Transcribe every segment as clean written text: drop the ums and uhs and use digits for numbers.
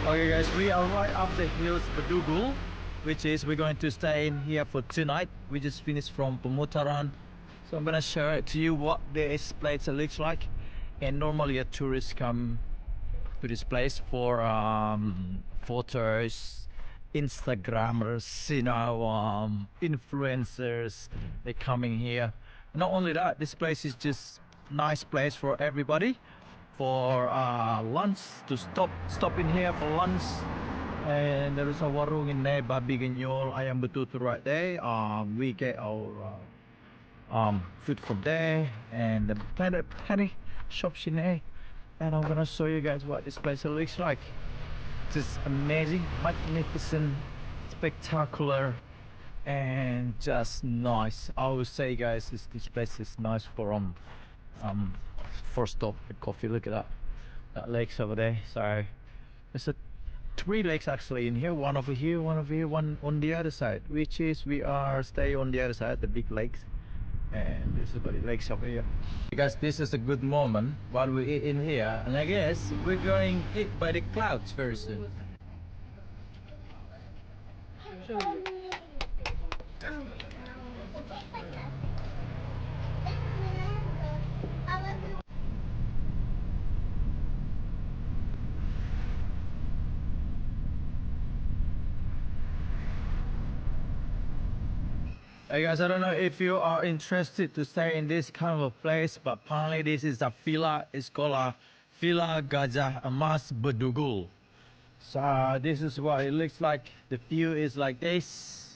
Okay guys, we are right up the hills Bedugul, which is we're going to stay in here for tonight. We just finished from Pemutaran, so I'm gonna show it to you what this place looks like. And normally a tourist come to this place for photos, Instagrammers, you know, influencers, they're coming here. Not only that, this place is just nice place for everybody, for lunch, to stop in here for lunch. And there is a warung in there, babi genyol, ayam betutu right there. We get our food from there, and the plenty shops in there. And I'm gonna show you guys what this place looks like. Just amazing, magnificent, spectacular, and just nice. I would say guys, this place is nice for stop and coffee. Look at that lakes over there. So there's three lakes actually in here, one over here, one over here, one on the other side, which is we are stay on the other side, the big lakes. And this is the lakes over here. Because this is a good moment while we eat in here, and I guess we're going hit by the clouds very soon. Hey guys, I don't know if you are interested to stay in this kind of a place, but apparently this is a villa. It's called a Villa Gajah Emas Bedugul. So this is what it looks like. The view is like this.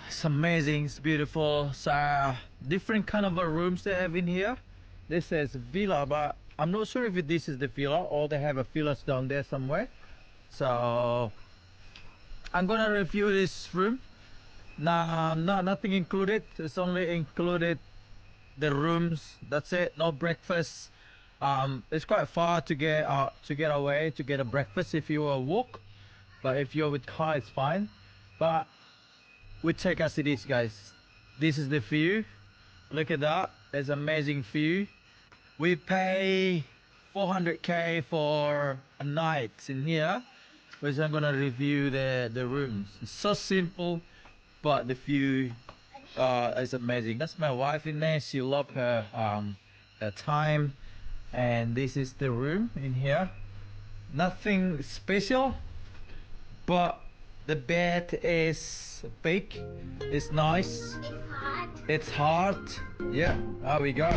It's amazing, it's beautiful. So different kind of rooms they have in here. This says villa, but I'm not sure if this is the villa or they have a villas down there somewhere. So I'm gonna review this room. Nah, nothing included. It's only included the rooms. That's it. No breakfast. It's quite far to get away to get a breakfast if you walk. But if you're with car, it's fine. But we take as it is, guys. This is the view. Look at that. There's amazing view. We pay 400k for a night in here, which I'm gonna review the rooms. It's so simple, but the view is amazing. That's my wife in there. She loves her time. And this is the room in here. Nothing special, but the bed is big. It's nice. It's hard. Yeah, there we go.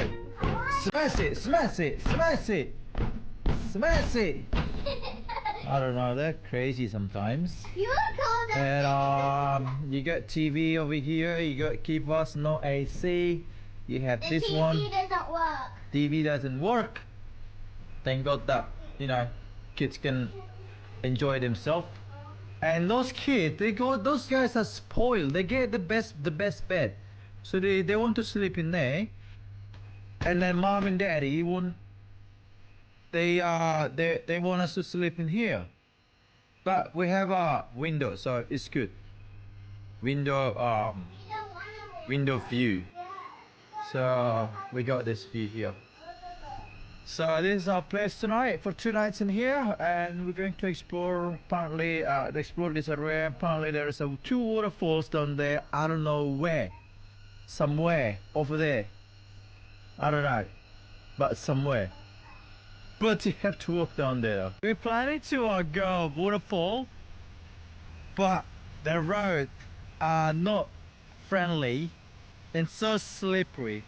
Smash it, smash it, smash it, smash it. I don't know, they're crazy sometimes. And you got TV over here, you got keyboards, no AC. You have this one. TV doesn't work. TV doesn't work. Thank God that, you know, kids can enjoy themselves. And those kids, those guys are spoiled. They get the best bed. So they want to sleep in there. And then mom and daddy want they want us to sleep in here. But we have a window, so it's good. Window view. So we got this view here. So this is our place tonight for 2 nights in here, and we're going to explore apparently explore this area. Apparently there is 2 waterfalls down there. I don't know where. Somewhere over there. I don't know. But somewhere. But you have to walk down there. We're planning to go waterfall, but the road are not friendly and so slippery.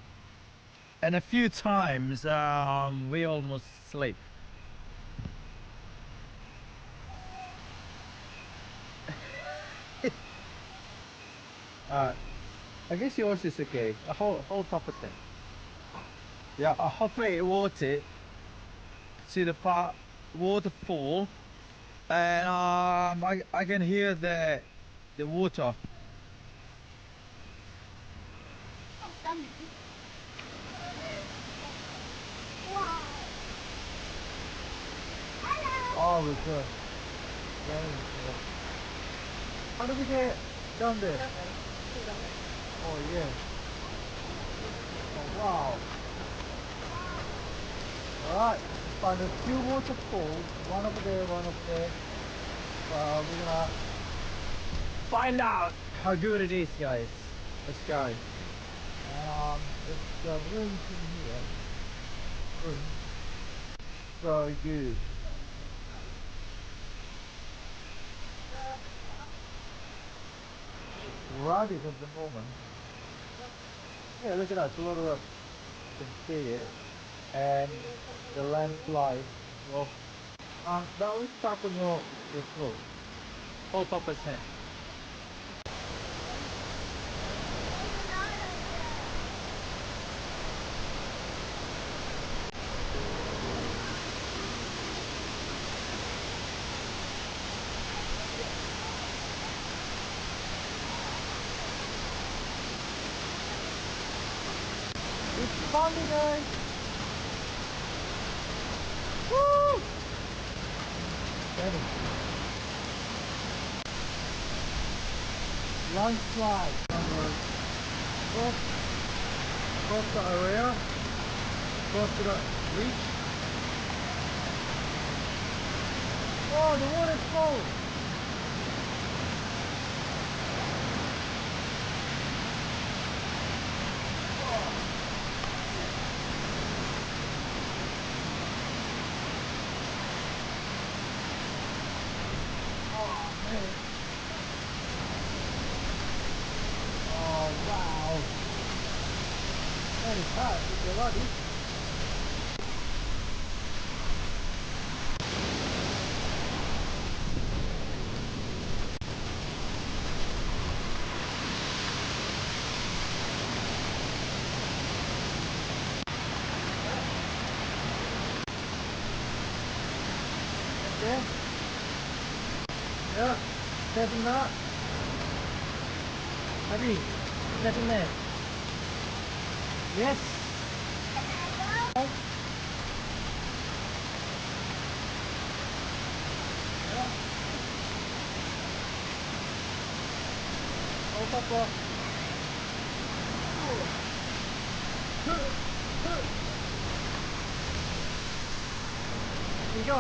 And a few times we almost sleep. I guess yours is okay. A whole top of it. Yeah, hopefully it water. See the waterfall, and I can hear the water. Oh, we could. How do we get down there? Oh yeah. Oh wow. Alright. on a few waterfalls, one over there, one over there. So we're gonna find out how good it is, guys. Let's go. It's the rooms in here. Rooms. So good. Rubbish at the moment. Yeah, look at that, a lot of rocks. You can see it. And the landslide. Well, that was stopping your flow. Hold up his hand. It's coming, guys! Woo! Ready. Landslide. Cross, cross the area, cross to the reach. Oh, the water flows. Oh, man. Oh, wow. That is hard. It's a lot. Okay. Yeah. Stepping up. Happy. Stepping there. Yes. Yeah. Hold up, bro. Here we go.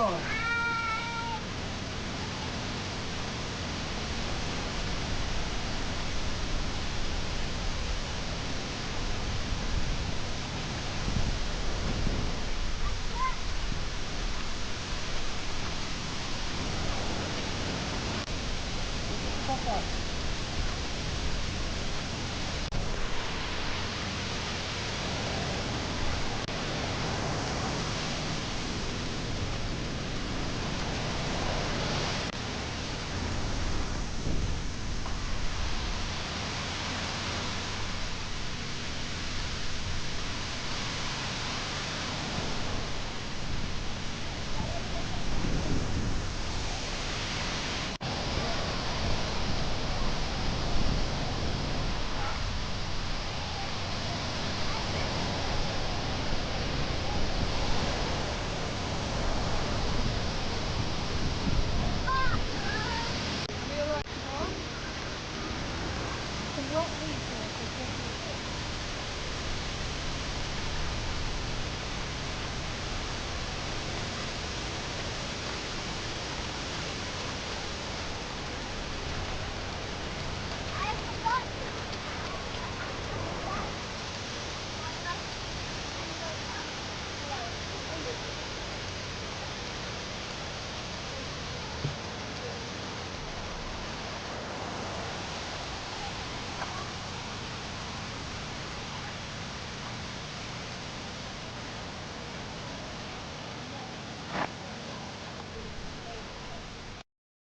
Papa.